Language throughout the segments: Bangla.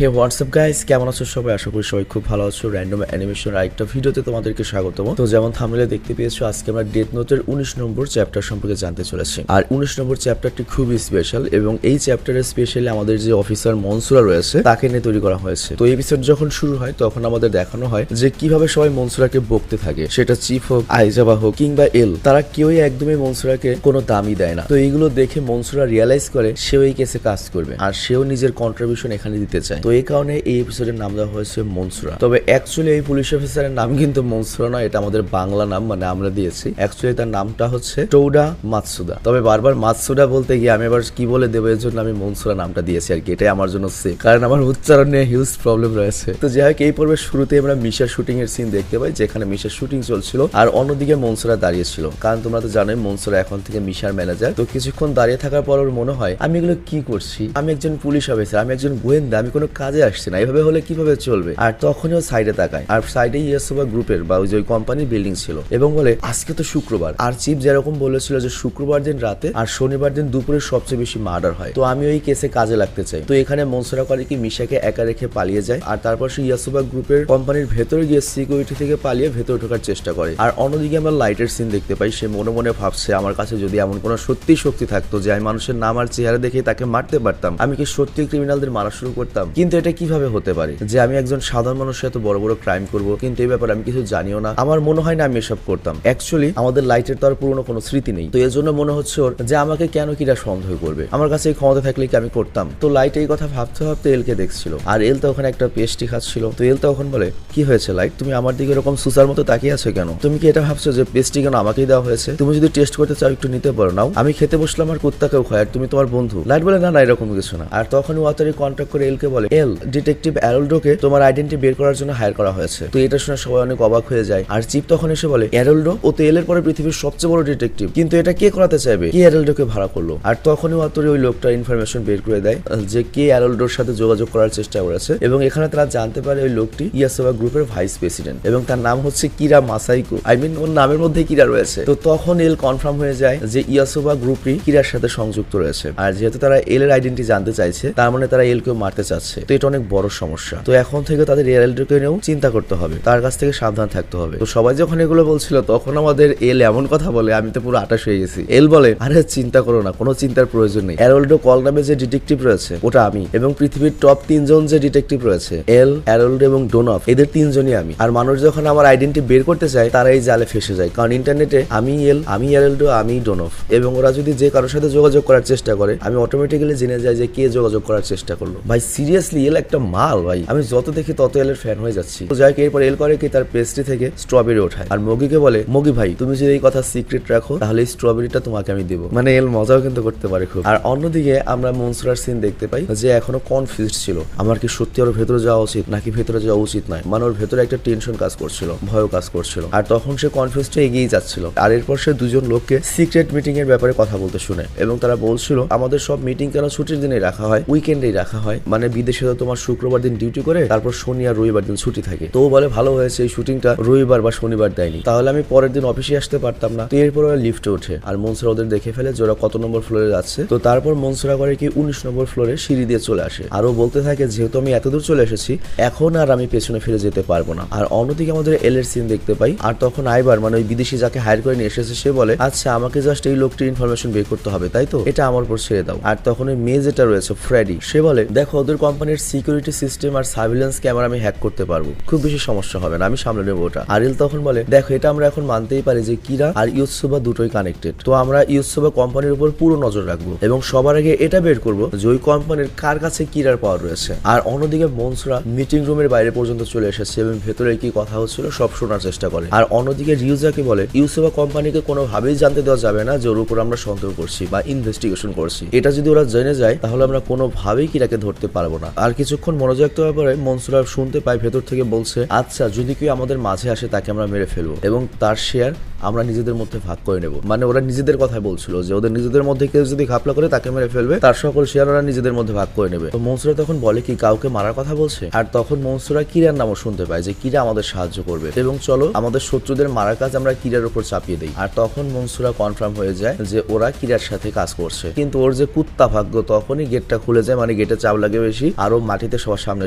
হে হোয়াটসঅ্যাপ গাইস, কেমন আছো সবাই? আশা করি সবাই খুব ভালো আছো। র্যান্ডম অ্যানিমেশন আরেকটা ভিডিওতে তোমাদেরকে স্বাগতম। তো যেমন থাম্বনেলে দেখতে পেয়েছো, আজকে আমরা ডেথ নোটের 19 নম্বর চ্যাপ্টার সম্পর্কে জানতে চলেছি। আর 19 নম্বর চ্যাপ্টারটি খুবই স্পেশাল এবং এই চ্যাপ্টারে স্পেশালি আমাদের যে অফিসার মনসুরা রয়েছে তাকে নিয়ে তৈরি করা হয়েছে। তো এপিসোড যখন শুরু হয় তখন আমাদের দেখানো হয় যে কিভাবে সবাই মনসুরাকে বকতে থাকে, সেটা চিফ হোক, আইজাবা হোক কিংবা এল, তারা কেউই একদমই মনসুরাকে কোনো দামই দেয় না। তো এইগুলো দেখে মনসুরা রিয়ালাইজ করে সেও এই কেসে কাজ করবে আর সেও নিজের কন্ট্রিবিউশন এখানে দিতে চায়। তো এই কারণে এই এপিসোডের নাম দেওয়া হয়েছে মনসুরা। তবে অ্যাকচুয়ালি এই পুলিশ অফিসারের নাম কিন্তু মনসুরা নয়, এটা আমাদের বাংলা নাম, মানে আমরা দিয়েছি। অ্যাকচুয়ালি তার নামটা হচ্ছে টৌডা মাতসুদা। তবে বারবার মাতসুদা বলতে গিয়ে আমি আবার কি বলে দেবো, এর জন্য আমি মনসুরা নামটা দিয়েছি আর কি। এটাই আমার জন্য সেফ, কারণ আমার উচ্চারণ নিয়ে হিউজ প্রবলেম রয়েছে। তো যাই হোক, এই পর্বের শুরুতে আমরা মিশার শুটিং এর সিন দেখতে পাই, যেখানে মিশার শুটিং চলছিল আর অন্যদিকে মনসুরা দাঁড়িয়েছিল। কারণ তোমরা তো জানোই মনসুরা এখন থেকে মিশার ম্যানেজার। তো কিছুক্ষণ দাঁড়িয়ে থাকার পর ওর মনে হয়, আমি এগুলো কি করছি? আমি একজন পুলিশ অফিসার, আমি একজন গোয়েন্দা, আমি কোনো কাজে আসছি না, এভাবে হলে কিভাবে চলবে? আর তখনই ও সাইডে তাকায়, আর সাইডে ইয়াসোবা গ্রুপের বা ওই যে কোম্পানির বিল্ডিং ছিল এবং বলে, আজকে তো শুক্রবার, আর চিফ যেরকম বলেছিল যে শুক্রবার দিন রাতে আর শনিবার দিন দুপুরে সবচেয়ে বেশি মার্ডার হয়, তো আমি ওই কেসে কাজে লাগতে চাই। তো এখানে মনসুরা করে কি, মিশাকে একা রেখে পালিয়ে যায় আর তারপর সে ইয়াসোবা গ্রুপের কোম্পানির ভেতরে গিয়ে সিকিউরিটি থেকে পালিয়ে ভেতরে ঢোকার চেষ্টা করে। আর অন্যদিকে আমরা লাইটের সিন দেখতে পাই, সে মনে মনে ভাবছে, আমার কাছে যদি এমন কোনো সত্যি শক্তি থাকতো যে আমি মানুষের নাম আর চেহারা দেখে তাকে মারতে পারতাম, আমি কি সত্যি ক্রিমিনালদের মারা শুরু করতাম? কিন্তু এটা কিভাবে হতে পারে যে আমি একজন সাধারণ মানুষের এত বড় বড় ক্রাইম করব, কিন্তু এই ব্যাপারে আমি কিছু জানিও না? আমার মনে হয় না আমি এসব করতাম। অ্যাকচুয়ালি আমাদের লাইটের তো আর পুরনো কোনো স্মৃতি নেই, তো এর জন্য মনে হচ্ছে ওর যে আমাকে কেন কিরা সন্দেহ করবে, আমার কাছে এই ক্ষমতা থাকলে কি আমি করতাম? তো লাইট এই কথা ভাবতে ভাবতে এলকে দেখছিল, আর এল তো ওখানে একটা পেস্টি খাচ্ছিল। তো এল তখন বলে, কি হয়েছে লাইট, তুমি আমার দিকে এরকম সুসার মতো তাকিয়ে আছো কেন? তুমি কি এটা ভাবছো যে পেস্টি কেন আমাকেই দেওয়া হয়েছে? তুমি যদি টেস্ট করতে চাও একটু নিতে পারো, নাও। আমি খেতে বসলাম আর কুত্তাকেও খায়, আর তুমি তোমার বন্ধু। লাইট বলে, না না, এরকম কিছু না। আর তখন ওয়াতারি কন্ট্যাক্ট করে এলকে বলে, এল, ডিটেকটিভ অ্যারোল্ডোকে তোমার আইডেন্টি বের করার জন্য হায়ার করা হয়েছে। তো এটা শুনে সবাই অনেক অবাক হয়ে যায়। আর চিপ তখন এসে বলে, অ্যারোল্ডো, ও তো এলের পরে পৃথিবীর সবচেয়ে বড় ডিটেকটিভ, কিন্তু এটা কে করাতে চাইবে? কে অ্যারোল্ডোকে ভাড়া করলো? আর তখনই ওয়াতারি ওই লোকটার ইনফরমেশন বের করে দেয় যে কে অ্যারোল্ডোর সাথে যোগাযোগ করার চেষ্টা করেছে, এবং এখানে তারা জানতে পারে ওই লোকটি ইয়াসোবা গ্রুপের ভাইস প্রেসিডেন্ট এবং তার নাম হচ্ছে কিরা মাসাইকো। আই মিন ওর নামের মধ্যে কিরা রয়েছে। তো তখন এল কনফার্ম হয়ে যায় যে ইয়াসোবা গ্রুপটি কিরার সাথে সংযুক্ত রয়েছে, আর যেহেতু তারা এল এর আইডেন্টি জানতে চাইছে, তার মানে তারা এল কেও মারতে চাচ্ছে। তো এটা অনেক বড় সমস্যা। তো এখন থেকে তাদের এলকে নিয়েও চিন্তা করতে হবে, তার কাছ থেকে সাবধান থাকতে হবে। তো সবাই যখন এগুলো বলছিল তখন আমাদের এল এমন কথা বলে, আমি তো পুরো আটাশ হয়ে গেছি। এল বলে, আরে চিন্তা করো না, কোনো চিন্তার প্রয়োজন নেই। অ্যারোল্ডো কল নামে যে ডিটেকটিভ রয়েছে ওটা আমি, এবং পৃথিবীর টপ 3 জন যে ডিটেকটিভ রয়েছে, এল, অ্যারোল্ডো এবং ডোনফ, এদের 3 জনই আমি। আর মানুষ যখন আমার আইডেন্টি বের করতে চায় তারা এই জালে ফেসে যায়, কারণ ইন্টারনেটে আমি এল, আমি অ্যারোল্ডো, আমি ডোনফ, এবং ওরা যদি যে কারোর সাথে যোগাযোগ করার চেষ্টা করে আমি অটোমেটিক্যালি জেনে যাই যে কে যোগাযোগ করার চেষ্টা করলো। ভাই সিরিয়াসলি এল একটা মাল ভাই, আমি যত দেখি তত এল এর ফ্যান হয়ে যাচ্ছি। তো যাই হোক, এরপর এল করে কি, তার পেস্ট্রি থেকে স্ট্রবেরি ওঠায় আর মগিকে বলে, মগি ভাই, তুমি যদি এই কথা সিক্রেট রাখো তাহলে এই স্ট্রবেরিটা তোমাকে আমি দেবো। মানে এল মজাও কিন্তু করতে পারে খুব। আর অন্যদিকে আমরা মনসুরার সিন দেখতে পাই যে এখনো কনফিউজড ছিল, আমার কি সত্যি ওর ভেতরে যাওয়া উচিত নাকি ভেতরে যাওয়া উচিত নয়। মানে ওর ভেতরে একটা টেনশন কাজ করছিল, ভয়ও কাজ করছিল, আর তখন সে কনফিউজড এগিয়ে যাচ্ছিল। আর এরপর সে দুজন লোককে সিক্রেট মিটিং এর ব্যাপারে কথা বলতে শুনে, এবং তারা বলছিল, আমাদের সব মিটিং কেন ছুটির দিনে রাখা হয়, উইকেন্ডেই রাখা হয়, মানে বিদেশে তো তোমার শুক্রবার দিন ডিউটি করে তারপর শনি আর রবিবার দিন ছুটি থাকে। তো বলে, ভালো হয়েছে এই শুটিংটা রবিবার বা শনিবার দেয়নি, তাহলে আমি পরের দিন অফিসে আসতে পারতাম না। তো এরপর ওরা লিফটে ওঠে আর মনসুরা ওদের দেখে ফেলে যে ওরা কত নম্বর ফ্লোরে যাচ্ছে। তো তারপর মনসুরা করে কি 19 নম্বর ফ্লোরে সিঁড়ি দিয়ে চলে আসে, আরও বলতে থাকে, যেহেতু আমি এতদূর চলে এসেছি এখন আর আমি পেছনে ফিরে যেতে পারবো না। আর অন্যদিকে আমাদের এল এর সিন দেখতে পাই, আর তখন আইবার, মানে ওই বিদেশি যাকে হায়ার করে নিয়ে এসেছে, সে বলে, আচ্ছা আমাকে জাস্ট এই লোকটির ইনফরমেশন বের করতে হবে, তাই তো, এটা আমার উপর ছেড়ে দাও। আর তখন ওই মেয়ে যেটা রয়েছে ফ্রেডি, সে বলে, দেখো ওদের কোম্পানির সিকিউরিটি সিস্টেম আর সার্ভিলেন্স ক্যামেরা আমি হ্যাক করতে পারবো, খুব বেশি সমস্যা হবে না, আমি সামলে নেবো ওটা। আর এল তখন বলে, দেখো এটা আমরা এখন মানতেই পারি যে কিরা আর ইউসুবা দুটোই কানেক্টেড, তো আমরা ইউসুবা কোম্পানির উপর পুরো নজর রাখবো এবং সবার আগে এটা বের করবো যে ওই কোম্পানির কার কাছে কিরার পাওয়ার রয়েছে। আর অন্যদিকে মনসুরা মিটিং রুমের বাইরে পর্যন্ত চলে এসেছে এবং ভেতরে কি কথা হচ্ছিল সব শোনার চেষ্টা করে। আর অন্যদিকে রিউজাকে বলে, ইউসুবা কোম্পানিকে কোনোভাবেই জানতে দেওয়া যাবে না যে ওর উপর আমরা সন্দেহ করছি বা ইনভেস্টিগেশন করছি, এটা যদি ওরা জেনে যায় তাহলে আমরা কোনোভাবেই কিরাকে ধরতে পারবো না। আর কিছুক্ষণ মনোযোগ দেওয়ার পরে মনসুরা শুনতে পায় ভেতর থেকে বলছে, আচ্ছা যদি কেউ আমাদের মাঝে আসে তাকে আমরা মেরে ফেলবো এবং তার শেয়ার আমরা নিজেদের মধ্যে ভাগ করে নেব। মানে ওরা নিজেদের কথাই বলছিল যে ওদের নিজেদের মধ্যে কেউ যদি ঘাপলা করে তাকে মেরে ফেলবে, তার সকল শেয়ার ওরা নিজেদের মধ্যে ভাগ করে নেবে। তো মনসুরা তখন বলে কি কাউকে মারার কথা বলছে, আর তখন মনসুরা কিরার নামও শুনতে পায় যে কিরা আমাদের সাহায্য করবে এবং চলো আমাদের শত্রুদের মারার কাজ আমরা কিরার উপর চাপিয়ে দেই। আর তখন মনসুরা কনফার্ম হয়ে যায় যে ওরা কিরার সাথে কাজ করছে, কিন্তু ওর যে কুত্তা ভাগ্য, তখনই গেটটা খুলে যায়, মানে গেটে চাপ লাগে বেশি আরো মাটিতে সবার সামনে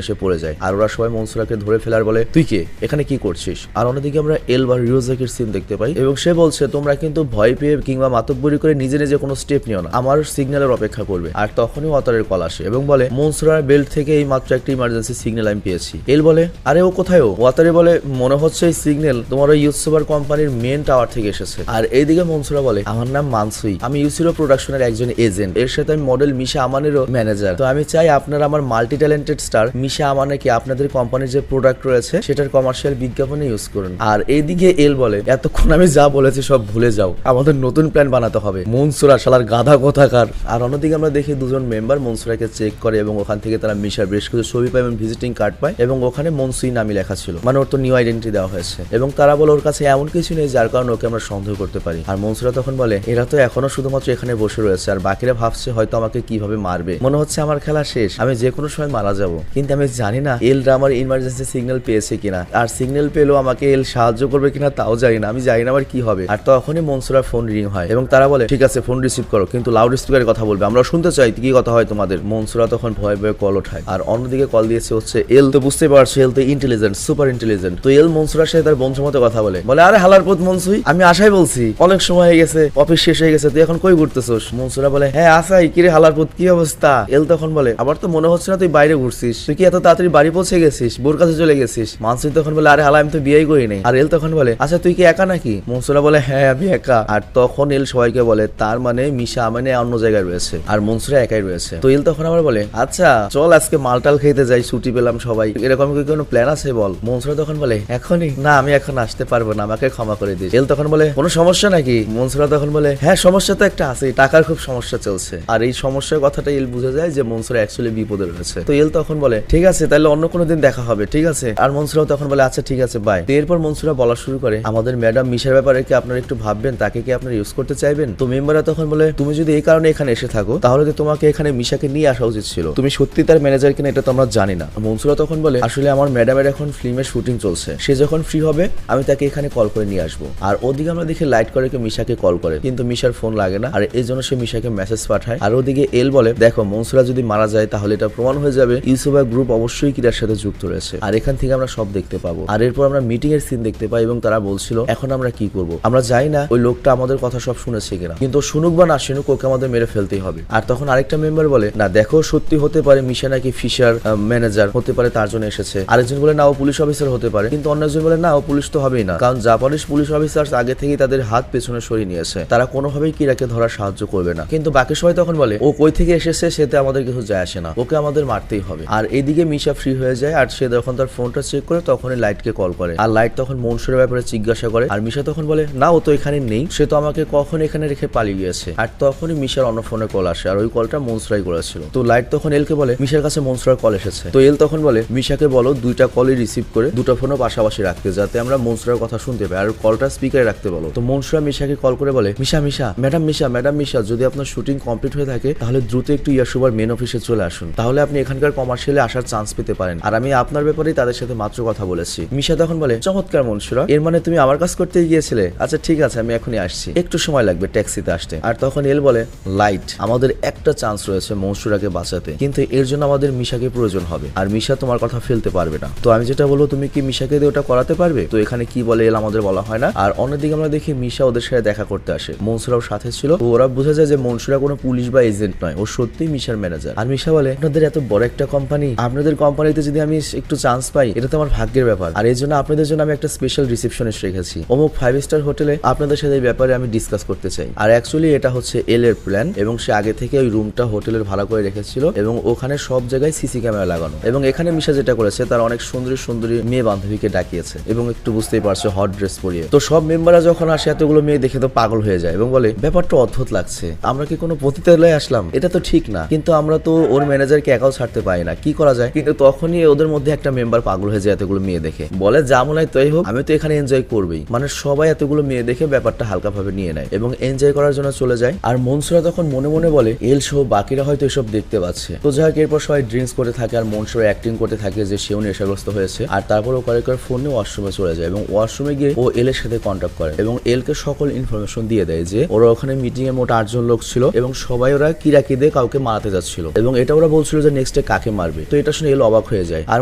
এসে পড়ে যায়। আর ওরা সবাই মনসুরাকে ধরে ফেলার বলে তুই কে, এখানে কি করছিস। আর অন্যদিকে আমরা এল বা রিওজাকির সিন দেখতে পাই এবং সে বলছে তোমরা কিন্তু ভয় পেয়ে কিংবা মাতব্বরি করে নিজে নিজে কোনো স্টেপ নিও না, আমার সিগন্যালের অপেক্ষা করবে। আর তখনই ওয়াতারের কল আসে এবং বলে মনসুরার বেল্ট থেকে এই মাত্র একটা ইমার্জেন্সি সিগন্যাল আমি পেয়েছি। এল বলে আরে ও কোথায়? ও ওয়াতারে বলে মনে হচ্ছে এই সিগন্যাল তোমার ওই ইউসুবার কোম্পানির মেন টাওয়ার থেকে এসেছে। আর এইদিকে মনসুরা বলে আমার নাম মানসুই, আমি ইউসিরো প্রোডাকশনের একজন এজেন্ট, এর সাথে আমি মডেল মিশা আমানেরও ম্যানেজার। তো আমি চাই আপনারা আমার মাল্টি ট্যালেন্টেড স্টার মিশা আমানেকে আপনাদের কোম্পানির যে প্রোডাক্ট রয়েছে সেটার কমার্শিয়াল বিজ্ঞাপনে ইউজ করুন। আর এইদিকে এল বলে এতক্ষণ আমি যা বলেছি সব ভুলে যাও, আমাদের নতুন প্ল্যান বানাতে হবে। মনসুরা শালার গাধা কোথাকার। আর অন্যদিকে আমরা দেখি দুজন মেম্বার মনসুরাকে চেক করে এবং ওখান থেকে তারা মিশার বেশ কিছু ছবি পায় এবং ভিজিটিং কার্ড পায় এবং ওখানে মনসুই নামই লেখা ছিল, মানে ওর তো নিউ আইডেন্টিটি দেওয়া হয়েছে এবং তারা বলে ওর কাছে এমন কিছু নেই যার কারণে ওকে আমরা সন্দেহ করতে পারি। আর মনসুরা তখন বলে এরা তো এখনো শুধুমাত্র এখানে বসে রয়েছে আর বাকিরা ভাবছে হয়তো আমাকে কিভাবে মারবে, মনে হচ্ছে আমার খেলা শেষ, আমি যে কোনো সময় মারা যাব। কিন্তু আমি জানি না এলরা আমার ইমার্জেন্সি সিগন্যাল পেয়েছে কিনা, আর সিগন্যাল পেলেও আমাকে এল সাহায্য করবে কিনা তাও জানি না, আমি জানি না আমার কি হবে। আর তখনই মনসুরার ফোন রিং হয় এবং তারা বলে ঠিক আছে ফোন রিসিভ করো, কিন্তু লাউড স্পিকারে কথা বলবে, আমরা শুনতে চাই কি কথা হয় তোমাদের। মনসুরা তখন ভয়ে ভয়ে কল ওঠায় আর অন্যদিকে কল দিয়েছে হচ্ছে এল। তো বুঝতে পারছো এল তো ইন্টেলিজেন্ট, সুপার ইন্টেলিজেন্ট। তো এল মনসুরার সাথে তার বন্ধুর মতো কথা বলে আরে হালার পথ মনসুই, আমি আশাই বলছি অনেক সময় হয়ে গেছে, অফিস শেষ হয়ে গেছে, তুই এখন কই ঘুরতেছোস? মনসুরা বলে হ্যাঁ আসাই, কিরে হালার পথ কি অবস্থা? এল তখন বলে আবার তো মনে হচ্ছে না তুই বাইরে ঘুরছিস, তুই কি এত তাড়াতাড়ি বাড়ি পৌঁছে গেছিস, বোর কাছে চলে গেছিস? মানসুই তখন বলে আরে হালা আমি তো বিয়েই করি নাই। আর এল তখন বলে আচ্ছা তুই কি একা নাকি? মনসুরা বলে হ্যাঁ আমি একা। আর তখন এল সবাইকে বলে তার মানে মিশা আমানে অন্য জায়গায় রয়েছে আর মনসুরা একাই রয়েছে। তো এল তখন আবার বলে আচ্ছা চল আজকে মালটাল খেতে যাই, ছুটি পেলাম সবাই, এরকম কি কোনো প্ল্যান আছে বল? মনসুরা তখন বলে এখনই না, আমি এখন আসতে পারবো না, আমাকে ক্ষমা করে দিস। এল তখন বলে কোনো সমস্যা নাকি? মনসুরা তখন বলে হ্যাঁ সমস্যা তো একটা আছে, টাকার খুব সমস্যা চলছে। আর এই সমস্যার কথাটা এল বুঝে যায় যে মনসুরা অ্যাকচুয়ালি বিপদে রয়েছে। তো এল তখন বলে ঠিক আছে তাহলে অন্য কোনো দিন দেখা হবে, ঠিক আছে? আর মনসুরাও তখন বলে আচ্ছা ঠিক আছে বাই। এরপর মনসুরা বলা শুরু করে আমাদের ম্যাডাম মিশার ব্যাপারে কি আপনারা একটু ভাববেন, তাকে কি আপনারা ইউজ করতে চাইবেন? তো মেম্বাররা তখন বলে তুমি যদি এই কারণে এখানে এসে থাকো তাহলে তো তোমাকে এখানে মিশাকে নিয়ে আসা উচিত ছিল, তুমি সত্যি তার ম্যানেজার কিনা এটা তো আমরা জানি না। মনসুরা তখন বলে আসলে আমার ম্যাডামের এখন ফিল্মের শুটিং চলছে, সে যখন ফ্রি হবে আমি তাকে এখানে কল করে নিয়ে আসবো। আর ওদিকে আমরা দেখি লাইট করে মিশাকে কল করে কিন্তু মিশার ফোন লাগে না আর এই জন্য সে মিশাকে মেসেজ পাঠায়। আর ওদিকে এল বলে দেখো মনসুরা যদি মারা যায় তাহলে এটা প্রমাণ হয়ে যাবে ইউসুফা গ্রুপ অবশ্যই কিরার সাথে যুক্ত রয়েছে আর এখান থেকে আমরা সব দেখতে পাবো। আর এরপর আমরা মিটিং এর সিন দেখতে পাই এবং তারা বলছিল এখন আমরা কি করব, আমরা জানি না ওই লোকটা আমাদের কথা সব শুনেছে কিনা, কিন্তু শুনুক বা না শুনুক ওকে আমাদের মেরে ফেলতেই হবে। আর তখন আরেকটা মেম্বার বলে না দেখো সত্যি হতে পারে মিশা নাকি ফিশার ম্যানেজার হতে পারে তার জন্য এসেছে। আরেকজন বলে না ও পুলিশ অফিসার হতে পারে, কিন্তু অন্য একজন বলে না ও পুলিশ তো হবেই না, কারণ জাপানিজ পুলিশ অফিসার আগে থেকেই তাদের হাত পেছনে সরিয়ে নিয়েছে, তারা কোনোভাবেই কিরাকে ধরার সাহায্য করবে না। কিন্তু বাকি সবাই তখন বলে ও কই থেকে এসেছে সেতে আমাদের কিছু যায় আসে না, ওকে আমাদের মারতেই হবে। আর এইদিকে মিশা ফ্রি হয়ে যায় আর সে যখন তার ফোনটা চেক করে তখনই লাইটকে কল করে আর লাইট তখন মনসুরের ব্যাপারে জিজ্ঞাসা করে আর মিশা তখন বলে না ও তো এখানে নেই, সে তো আমাকে কখন এখানে রেখে পালিয়ে গিয়েছে। আর তখনই মিশার অন্য ফোনে কল আসে আর ওই কলটা মনসুরাই করেছিল। তো লাইট তখন এলকে বলে মিশার কাছে মনসুরার কল এসেছে। তো এল তখন বলে মিশাকে বলো দুইটা কলই রিসিভ করে দুটো ফোনও পাশাপাশি রাখতে যাতে আমরা মনসুরার কথা শুনতে পাই আর কলটা স্পিকারে রাখতে বলো। তো মনসুরা মিশাকে কল করে বলে মিশা ম্যাডাম মিশা যদি আপনার শুটিং কমপ্লিট হয়ে থাকে তাহলে দ্রুত একটু ইয়াসুবার মেন অফিসে চলে আসুন, তাহলে আপনি এখানকার কমার্শিয়ালে আসার চান্স পেতে পারেন আর আমি আপনার ব্যাপারেই তাদের সাথে মাত্র কথা বলেছি। মিশা তখন বলে চমৎকার মনসুরা, এর মানে তুমি আমার কাজ করতে গিয়েছিলে, আচ্ছা ঠিক আছে আমি এখনই আসছি, একটু সময় লাগবে ট্যাক্সিতে আসতে। আর তখন এল বলে লাইট আমাদের একটা চান্স রয়েছে মনসুরাকে বাঁচাতে, কিন্তু এর জন্য আমাদের মিশাকে প্রয়োজন হবে আর মিশা তোমার কথা ফেলতে পারবে না। তো আমি যেটা বলবো তুমি কি মিশাকে দিয়ে ওটা করাতে পারবে? তো এখানে কি বলে এল আমাদের বলা হয় না। আর অন্যদিকে আমরা দেখি মিশা ওদের সাথে দেখা করতে আসে, মনসুরাও সাথে ছিল। তো ওরা বোঝা যায় যে মনসুরা কোনো পুলিশ বা এজেন্ট নয়, ও সত্যিই মিশার ম্যানেজার। আর মিশা বলে আপনাদের এত বড় একটা কোম্পানি, আপনাদের কোম্পানিতে যদি আমি একটু চান্স পাই এটা তো আমার ভাগ্যের ব্যাপার, আর এই জন্য আপনাদের জন্য আমি একটা স্পেশাল রিসেপশনিস্ট রেখেছি অমুক 5 স্টার হোটেলে, আপনাদের সাথে এই ব্যাপারে আমি ডিসকাস করতে চাই। আর অ্যাকচুয়ালি এটা হচ্ছে এল এর প্ল্যান এবং সে আগে থেকে ওই রুমটা হোটেলের ভাড়া করে রেখেছিল এবং ওখানে সব জায়গায় সিসি ক্যামেরা লাগানো এবং এখানে মিশা যেটা করেছে তার অনেক সুন্দরী মেয়ে বান্ধবীকে ডাকিয়েছে এবং একটু বুঝতেই পারছো হট ড্রেস পরিয়ে। তো সব মেম্বাররা যখন আসে এতগুলো মেয়ে দেখে তো পাগল হয়ে যায় এবং বলে ব্যাপারটা অদ্ভুত লাগছে, আমরা কি কোনো পতিতালয়ে আসলাম? এটা তো ঠিক না, কিন্তু আমরা তো ওর ম্যানেজারকে একাও ছাড়তে পারি না, কি করা যায়? কিন্তু তখনই ওদের মধ্যে একটা মেম্বার পাগল হয়ে যায় এতগুলো মেয়ে দেখে, বলে যা মনে হয় তাই হোক, আমি তো এখানে এনজয় করবেই। মানে সবাই এতগুলো মেয়ে দেখে ব্যাপারটা হালকা ভাবে নিয়ে নেয় এবং এনজয় করার জন্য চলে যায়। আর মনসুরা তখন মনে মনে বলে এল সহ বাকিরা হয়তো এসব দেখতে পাচ্ছে। তো যাই হোক এরপর সবাই ড্রিঙ্কস করতে থাকে আর মনসুরা অ্যাক্টিং করতে থাকে যে সেও নেশাগ্রস্ত হয়েছে। আর তারপর ও কয়েকবার ফোনে ওয়াশরুমে চলে যায় এবং ওয়াশরুমে গিয়ে ও এল এর সাথে কন্ট্যাক্ট করে এবং এলকে সকল ইনফরমেশন দিয়ে দেয় যে ওরা ওখানে মিটিং এ মোট 8 জন লোক ছিল এবং সবাই ওরা কিরাকি দিয়ে কাউকে মারাতে যাচ্ছিল এবং এটা ওরা বলছিল যে নেক্সট নেক্সটে কাকে মারবে। তো এটা শুনে এল অবাক হয়ে যায়। আর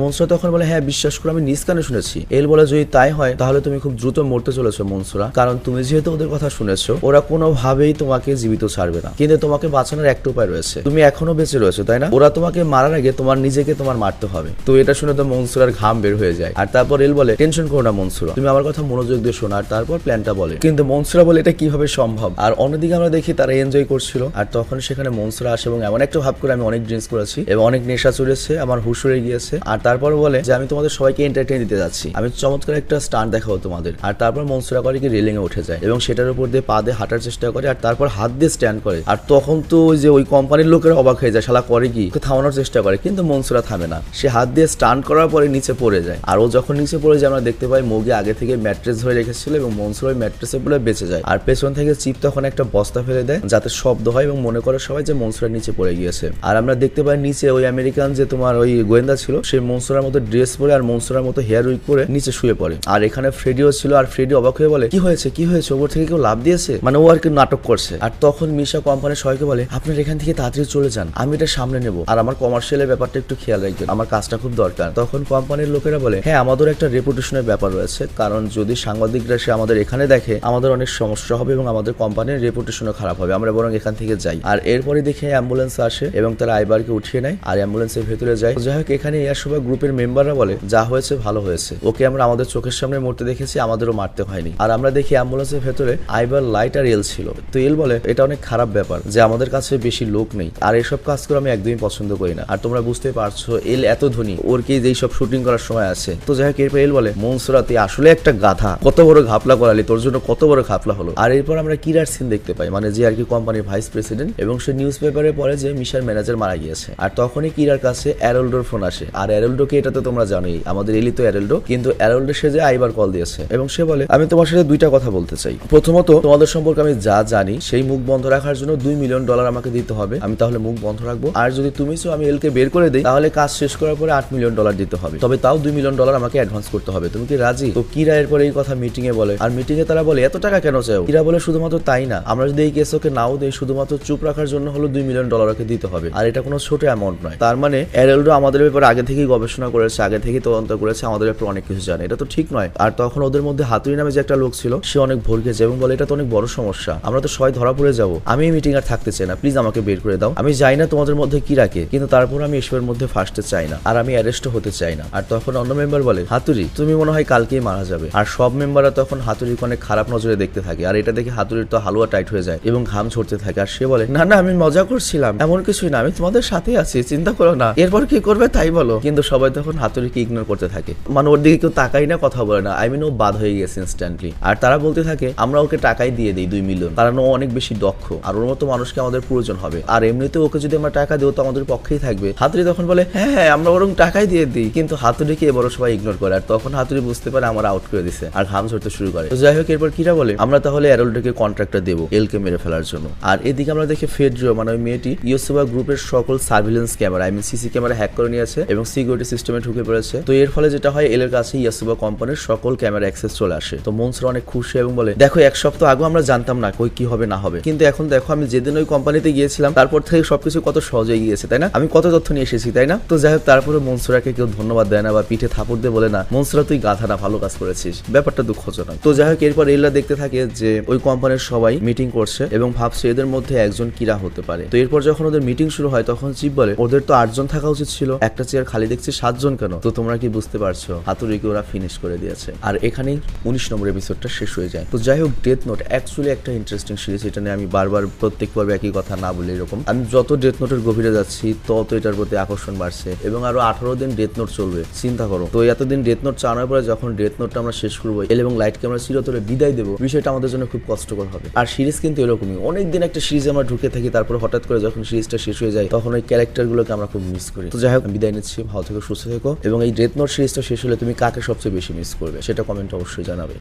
মনসুরা তখন বলে হ্যাঁ বিশ্বাস করে আমি নিজ কানে শুনেছি। এল বলে যদি তাই হয় তাহলে তুমি খুব দ্রুত মরতে চলেছো মনসুরা, কারণ তুমি যেহেতু ওদের কথা শুনেছো ওরা কোনোভাবেই তোমাকে জীবিত ছাড়বে না, কিন্তু তোমাকে বাঁচানোর একটা উপায় রয়েছে, তুমি এখনো বেঁচে রয়েছো তাই না, ওরা তোমাকে মারার আগে তোমার নিজেকে তোমার মারতে হবে। তো এটা শুনে তো মনসুরার ঘাম বের হয়ে যায়। আর তারপর এল বলে টেনশন করো না মনসুরা, তুমি আমার কথা মনোযোগ দিয়ে শোনো। আর তারপর প্ল্যানটা বলে, কিন্তু মনসুরা বলে এটা কিভাবে সম্ভব। আর অন্যদিকে আমরা দেখি তারা এনজয় করছিল। আর তখন সেখানে মনসুরা আসে এবং এমন একটা ভাব করে আমি অনেক ড্রিঙ্কস করেছি এবং অনেক নেশা চড়েছে, আমার হুশ উড়ে গিয়েছে। আর তারপর বলে যে আমি তোমাদের সবাইকে এন্টারটেইন দিতে যাচ্ছি, আমি চমৎকার একটা স্টান্ট দেখাবো তোমাদের। আর তারপর মনসুরা করে কি রেলিং এ উঠে যায় এবং সেটার উপর দিয়ে পা দিয়ে হাঁটার চেষ্টা করে আর তারপর হাত দিয়ে স্ট্যান্ড করে। আর তখন তো ওই যে ওই কোম্পানির লোকেরা অবাক হয়ে যায়, শালা করে কি, থামানোর চেষ্টা করে, কিন্তু মনসুরা থামে না। সে হাত দিয়ে স্টান্ট করার পরে নিচে পড়ে যায়। আর ও যখন নিচে পড়ে যায় আমরা দেখতে পাই মোগি আগে থেকে ম্যাট্রেস ধরে রেখেছিল এবং মনসুরা ওই ম্যাট্রেসে বলে বেঁচে যায়। আর পেছন থেকে চিপ তখন একটা বস্তা ফেলে দেয় যাতে শব্দ হয় এবং মনে করে সবাই যে মনসুরা নিচে পড়ে গিয়েছে। আর আমরা দেখতে পাই নিচে ওই আমেরিকান যে তোমার ওই গোয়েন্দা ছিল সে মনসুরার মতো ড্রেস পরে আর মনসুরার মতো হেয়ার উইক পরে নিচে শুয়ে পড়ে। আর এখানে ফ্রেডিও ছিল। আর ফ্রেডি অবাক হয়ে বলে কি হয়েছে কি হয়েছে, ওপর থেকে কেউ লাভ দিয়েছে, মানে ও আর কি নাটক করছে। আর তখন মিশা কোম্পানির সবাইকে বলে আপনার এখান থেকে তাড়াতাড়ি চলে যান, আমি এটা সামনে নেব আর আমার কমার্শিয়ালের ব্যাপারটা একটু খেয়াল রাখবেন, আমার কাজটা খুব দরকার। তখন কোম্পানির লোকেরা বলে হ্যাঁ আমাদের একটা রেপুটেশনের ব্যাপার রয়েছে, কারণ যদি সাংবাদিকরা সে আমাদের এখানে দেখে আমাদের অনেক সমস্যা হবে এবং আমাদের কোম্পানির রেপুটেশনও খারাপ হবে, আমরা বরং এখান থেকে যাই। আর এরপরে দেখে অ্যাম্বুলেন্স আসে এবং তারা আইবারকে উঠিয়ে নেয় আর অ্যাম্বুলেন্সের ভেতরে যায়। যাই হোক এখানে ইয়াসোবা গ্রুপের মেম্বাররা বলে যা হয়েছে ভালো হয়েছে, ওকে আমরা আমাদের চোখের সামনে মরতে দেখেছি, আমাদেরও মারতে হয়নি। আর আমরা দেখি অ্যাম্বুলেন্সের ভেতরে আইবার, লাইট আর এল ছিল। তো এল বলে এটা অনেক খারাপ ব্যাপার যে আমাদের কাছে বেশি লোক নেই আর এসব কাজ করে আমি একদমই পছন্দ করি না। আর তোমরা বুঝতে পারছো এল এত ধনী, ওর কি যেই সব শুটিং করার সময় আছে। তো যাই হোক এরপর এল বলে মনসুরা তুই আসলে একটা গাধা, কত বড় ঘাপলা করালি, তোর জন্য কত বড় ঘাপলা হলো। আর এরপর আমরা কিরার সিন দেখতে পাই, মানে যে আর কি কোম্পানির ভাইস প্রেসিডেন্ট, এবং সে নিউজ পেপারে পড়ে যে মিশার ম্যানেজার মারা গিয়েছে। আর তখনই কিরার কাছে অ্যারোল্ডোর ফোন আসে। আর অ্যারোল্ডোকে এটা তো তোমরা জানোই, আমাদের এলি তো অ্যারোল্ডো, কিন্তু অ্যারোল্ডো সে যে আইবার কল দিয়েছে এবং সে বলে আমি তোমার সাথে দুইটা কথা বলতে চাই। প্রথমত তোমাদের সম্পর্কে আমি যা জানি সেই মুখ বন্ধ রাখার জন্য $2 মিলিয়ন আমাকে দিতে হবে, আমি তাহলে মুখ বন্ধ রাখবো। আর যদি তুমি চাও আমি এলকে বের করে দিই তাহলে কাজ শেষ করার পরে $8 মিলিয়ন দিতে হবে, তবে তাও $2 মিলিয়ন আমাকে অ্যাডভান্স করতে হবে, তুমি কি রাজি? তো কিরা এরপরে এই কথা মিটিং এ বলে। আর মিটিং এ তারা বলে এত টাকা কেন চাও? কিরা বলে শুধুমাত্র তাই না, আমরা যদি এই কেস ওকে নাও দেই শুধুমাত্র চুপ রাখার জন্য হলো $2 মিলিয়ন ওকে দিতে হবে, আর এটা কোনো ছোট অ্যামাউন্ট নয়। তার মানে অ্যারোল্ডো আমাদের ব্যাপারে আগে থেকেই গবেষণা করেছে, আগে থেকেই তদন্ত করেছে, আমাদের ব্যাপারে অনেক কিছু জানে, এটা তো ঠিক নয়। আর তখন ওদের মধ্যে হাতুড়ি নামে যে একটা লোক ছিল সে অনেক ভরকেছে এবং বলে এটা তো অনেক বড় সমস্যা, আমরা তো সবাই ধরা পড়ে যাবো, আমি এই মিটিং আর থাকতে চাই না, প্লিজ আমাকে বের করে দাও। আমি যাই না তোমাদের মধ্যে কি রাখে, কিন্তু তারপর আমি এসবের মধ্যে ফার্স্টে চাই না আর আমি অ্যারেস্ট হতে চাই না। আর তখন অন্য মেম্বার বলে হাতুড়ি তুমি মনে হয় কালকেই মারা যাবে। আর সব মেম্বাররা তখন হাতুড়িকে অনেক খারাপ নজরে দেখতে থাকে। আর এটা দেখে হাতুড়ির তো হালুয়া টাইট হয়ে যায় এবং ঘাম ঝরতে থাকে। আর সে বলে না না আমি মজা করছিলাম, এমন কিছুই না, আমি তোমাদের সাথে আছি, চিন্তা করো না, এরপর কি করবে তাই বলো। কিন্তু সবাই তখন হাতুড়িকে ইগনোর করতে থাকে, মানে ওর দিকে কেউ তাকাই না, কথা বলে না, আই মিন ও বাদ হয়ে গেছে ইনস্ট্যান্টলি। আর তারা বলতে থাকে আমরা ওকে টাকাই দিয়ে দিই $2 মিলিয়ন, কারণ ও অনেক বেশি দক্ষ আর ওর মতো মানুষকে আমাদের প্রয়োজন হবে, আর এমনিতে ওকে যদি আমরা টাকা দিই তো আমাদের পক্ষেই থাকবে। হাতুড়ি তখন বলে হ্যাঁ হ্যাঁ আমরা বরং টাকাই দিয়ে দিই, কিন্তু হাতুড়িকে এবারও সবাই ইগনোর করে। আর তখন হাতুড়ি বুঝতে পারে আমার আউট করে দিছে আর ঘাম ঝরতে শুরু করে। তো যাই হোক এরপর কিরা বলে আমরা তাহলে অ্যারোল্ডোকে কন্ট্রাক্টটা দেবো এলকে মেরে ফেলার জন্য। আর এদিকে আমরা দেখি ফেড্রিও মানে ওই মেয়েটি ইয়োসোবা গ্রুপের সকল surveillance camera I mean CC camera hack করে নিয়েছে এবং সিকিউরিটি সিস্টেমে ঢুকে পড়েছে। তো এর ফলে যেটা হয় এলের কাছে ইয়োসোবা কোম্পানির সকল ক্যামেরা অ্যাক্সেস চলে আসে। তো মনসুরা অনেক খুশি এবং বলে দেখো এক সপ্তাহ আগে আমরা জানতাম না কই কি হবে না হবে, কিন্তু এখন দেখো আমি যেদিন ওই কোম্পানিতে গিয়েছিলাম তারপর থেকে সবকিছু কত সহজ হয়ে গিয়েছে তাই না, আমি কত তথ্য নিয়ে এসেছি তাই না। তো যাই হোক তারপরে মনসুরাকে কেউ ধন্যবাদ দেয় না বা পিঠে থাপড় দিয়ে বলে না মনসুরা তুই গাধা না, ভালো কাজ করেছিস, ব্যাপারটা দুঃখজনক। তো যাই হোক এরপর এলা দেখতে থাকে যে ওই কোম্পানির সবাই মিটিং করছে এবং ভাবছে এদের মধ্যে একজন কিরা হতে পারে। তো এরপর যখন ওদের মিটিং শুরু হয় তখন চিপ বলে ওদের তো 8 জন থাকা উচিত ছিল, একটা চেয়ার খালি দেখছি 7 জন কেন। তো তোমরা কি বুঝতে পারছো হাতুড়িকে ওরা ফিনিশ করে দিয়েছে। আর এখানেই 19 নম্বর এপিসোডটা শেষ হয়ে যায়। তো যাই হোক ডেথ নোট অ্যাকচুয়ালি একটা ইন্টারেস্টিং সিরিজ, এটা নিয়ে আমি বারবার প্রত্যেক পর্বে একই কথা না বলে এরকম আমি যত ডেথ নোটের গভীরে যাচ্ছি তত এটার প্রতি আকর্ষণ বাড়ছে এবং আরো 18 দিন ডেথ নোট চলবে, চিন্তা করো। তো এতদিন ডেথ নোট চালানোর পরে যখন ডেথ নোটটা আমরা শেষ করবো এল এবং লাইটকে আমরা চিরতরে বিদায় দেবো, বিষয়টা আমাদের জন্য খুব কষ্টকর হবে। আর সিরিজ কিন্তু এরকমই, অনেকদিন একটা সিরিজে আমরা ঢুকে থাকি তারপর হঠাৎ করে যখন সিরিজটা শেষ হয়ে যায় তখন ওই ক্যারেক্টারগুলোকে আমরা খুব মিস করি। তো যাই হোক বিদায় নিচ্ছি, ভালো থেকো সুস্থ থেকো এবং এই ডেথ নোট সিরিজটা শেষ হলে তুমি কাকে সবচেয়ে বেশি মিস করবে সেটা কমেন্টে অবশ্যই জানাবে।